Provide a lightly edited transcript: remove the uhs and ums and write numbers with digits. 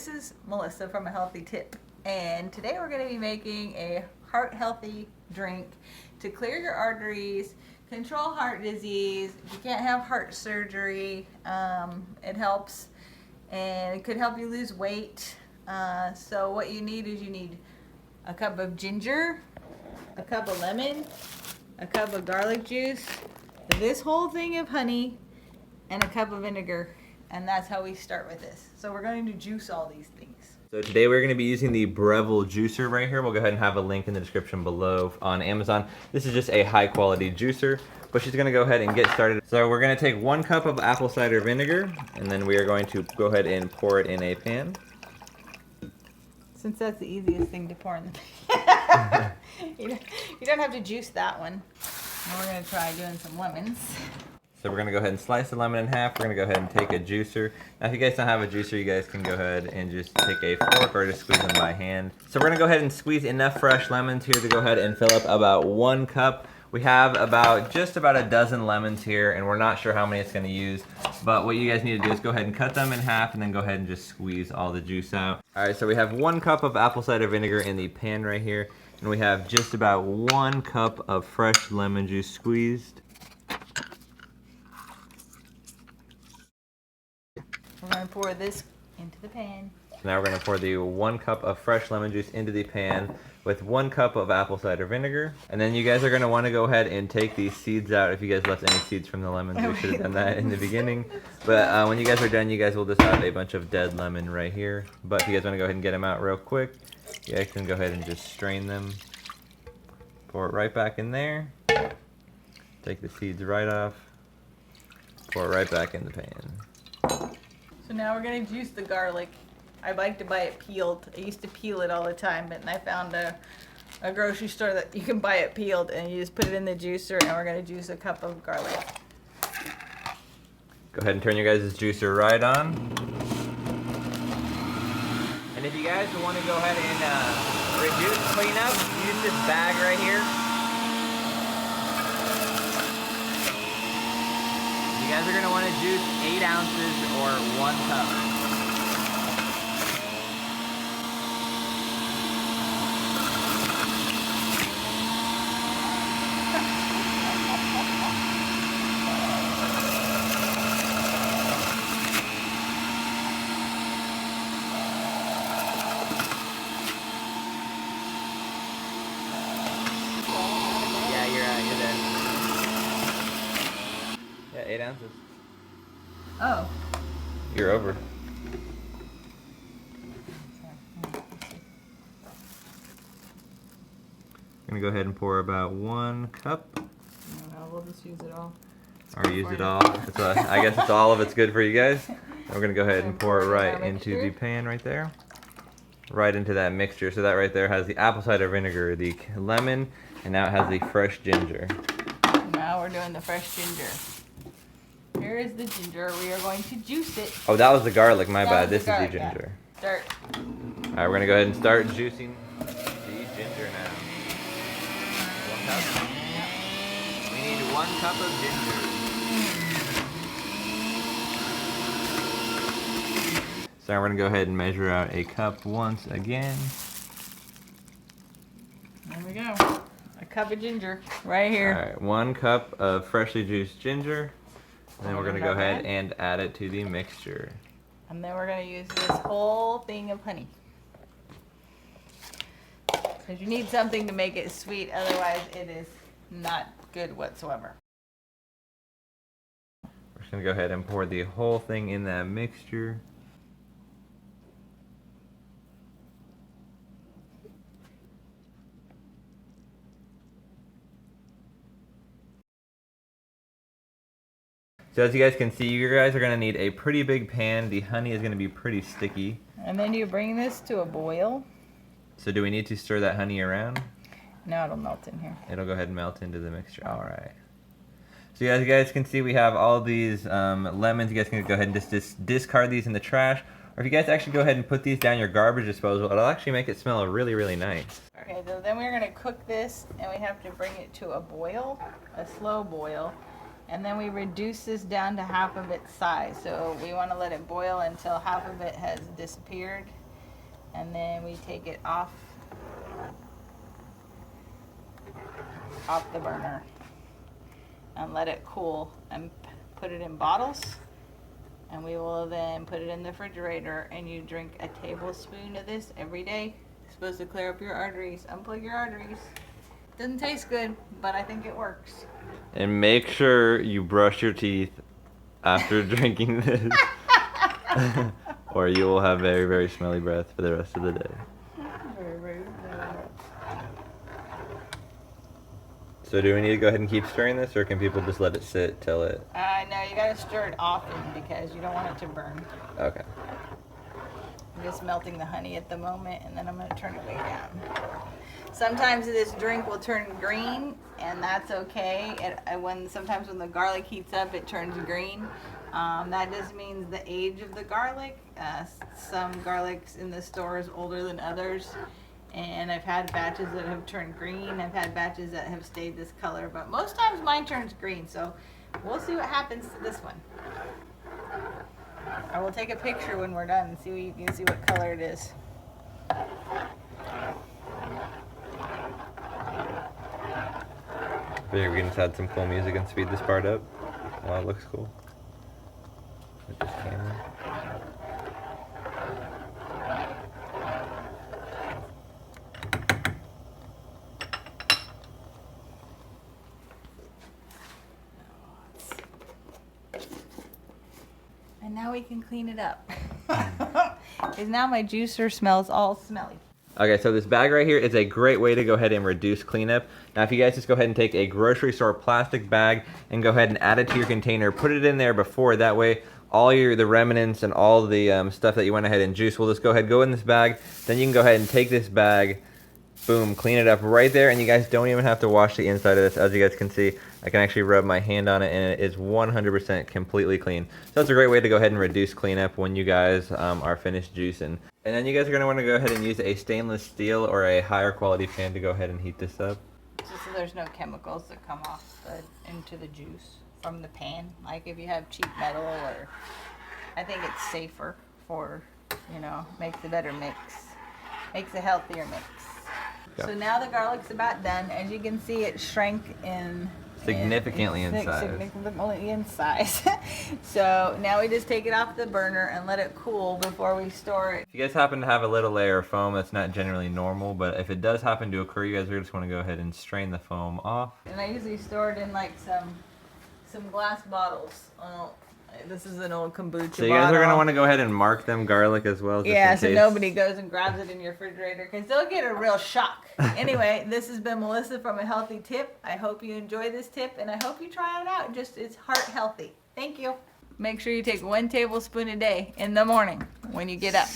this is Melissa from A Healthy Tip, and today we're going to be making a heart healthy drink to clear your arteries, control heart disease. If you can't have heart surgery, it helps, and it could help you lose weight. So what you need is you need a cup of ginger, a cup of lemon, a cup of garlic juice, this whole thing of honey, and a cup of vinegar. And that's how we start with this. So we're going to juice all these things. So today we're going to be using the Breville juicer right here. We'll go ahead and have a link in the description below on Amazon. This is just a high quality juicer, but she's going to go ahead and get started. So we're going to take 1 cup of apple cider vinegar, and then we are going to go ahead and pour it in a pan. Since that's the easiest thing to pour in the pan. You don't have to juice that one. And we're going to try doing some lemons. So we're going to go ahead and slice the lemon in half. We're going to go ahead and take a juicer. Now if you guys don't have a juicer, you guys can go ahead and just take a fork or just squeeze them by hand. So we're going to go ahead and squeeze enough fresh lemons here to go ahead and fill up about 1 cup. We have just about a dozen lemons here, and we're not sure how many it's going to use. But what you guys need to do is go ahead and cut them in half and then go ahead and just squeeze all the juice out. Alright, so we have 1 cup of apple cider vinegar in the pan right here. And we have just about 1 cup of fresh lemon juice squeezed. We're going to pour this into the pan. Now we're going to pour the 1 cup of fresh lemon juice into the pan with 1 cup of apple cider vinegar. And then you guys are going to want to go ahead and take these seeds out. If you guys left any seeds from the lemons, we should have done that in the beginning. But when you guys are done, you guys will just have a bunch of dead lemon right here. But if you guys want to go ahead and get them out real quick, you guys can go ahead and just strain them. Pour it right back in there. Take the seeds right off. Pour it right back in the pan. So now we're going to juice the garlic. I like to buy it peeled. I used to peel it all the time, but I found a grocery store that you can buy it peeled, and you just put it in the juicer, and we're going to juice a cup of garlic. Go ahead and turn your guys' juicer right on. And if you guys want to go ahead and reduce, clean up, use this bag right here. You guys are going to want to juice 8 ounces or 1 cup. You're there. Yeah, 8 ounces. Oh. You're over. I'm gonna go ahead and pour about 1 cup. No, we'll just use it all. Or use it all. I guess it's all of it's good for you guys. We're gonna go ahead and pour it right into the pan right there. Right into that mixture. So that right there has the apple cider vinegar, the lemon, and now it has the fresh ginger. Now we're doing the fresh ginger. Here is the ginger. We are going to juice it. Oh, that was the garlic. My bad. This is the garlic, ginger. Yeah. Start. All right, we're gonna go ahead and start juicing the ginger now. 1 cup. Yep. We need 1 cup of ginger. So now we're gonna go ahead and measure out a cup once again. There we go. A cup of ginger right here. All right, 1 cup of freshly juiced ginger. And then we're gonna go ahead and add it to the mixture. And then we're gonna use this whole thing of honey. Because you need something to make it sweet, otherwise it is not good whatsoever. We're just gonna go ahead and pour the whole thing in that mixture. So as you guys can see, you guys are going to need a pretty big pan. The honey is going to be pretty sticky. And then you bring this to a boil. So do we need to stir that honey around? No, it'll melt in here. It'll go ahead and melt into the mixture. All right. So as you guys can see, we have all these lemons. You guys can go ahead and just discard these in the trash. Or if you guys actually go ahead and put these down your garbage disposal, it'll actually make it smell really, really nice. Okay, so then we're going to cook this, and we have to bring it to a boil, a slow boil. And then we reduce this down to half of its size. So we want to let it boil until half of it has disappeared. And then we take it off the burner and let it cool and put it in bottles. And we will then put it in the refrigerator, and you drink a tablespoon of this every day. It's supposed to clear up your arteries, unplug your arteries. Doesn't taste good, but I think it works. And make sure you brush your teeth after drinking this, or you will have very, very smelly breath for the rest of the day. So do we need to go ahead and keep stirring this, or can people just let it sit till it... No, you gotta stir it often because you don't want it to burn. Okay. I'm just melting the honey at the moment, and then I'm gonna turn it way down. Sometimes this drink will turn green, and that's okay. Sometimes when the garlic heats up, it turns green. That just means the age of the garlic. Some garlics in the store is older than others. And I've had batches that have turned green. I've had batches that have stayed this color, but most times mine turns green. So we'll see what happens to this one. I will take a picture when we're done and you can see what color it is. Figure we can just add some cool music and speed this part up. Wow, it looks cool. With this camera. And now we can clean it up. Because now my juicer smells all smelly. Okay, so this bag right here is a great way to go ahead and reduce cleanup. Now if you guys just go ahead and take a grocery store plastic bag and go ahead and add it to your container, put it in there before, that way all the remnants and all the stuff that you went ahead and juiced will just go ahead and go in this bag. Then you can go ahead and take this bag, boom, clean it up right there, and you guys don't even have to wash the inside of this. As you guys can see, I can actually rub my hand on it and it is 100% completely clean. So that's a great way to go ahead and reduce cleanup when you guys are finished juicing. And then you guys are going to want to go ahead and use a stainless steel or a higher quality pan to go ahead and heat this up. Just so there's no chemicals that come off into the juice from the pan. Like if you have cheap metal, or I think it's safer for, makes a better mix. Makes a healthier mix. Yeah. So now the garlic's about done. As you can see, it shrank significantly in size. Significantly in size. So now we just take it off the burner and let it cool before we store it. If you guys happen to have a little layer of foam, that's not generally normal, but if it does happen to occur, you guys are just want to go ahead and strain the foam off. And I usually store it in like some glass bottles. This is an old kombucha bottle. So you guys are going to want to go ahead and mark them garlic as well. Yeah, so nobody goes and grabs it in your refrigerator because they'll get a real shock. Anyway, this has been Melissa from A Healthy Tip. I hope you enjoy this tip, and I hope you try it out. It's heart healthy. Thank you. Make sure you take 1 tablespoon a day in the morning when you get up.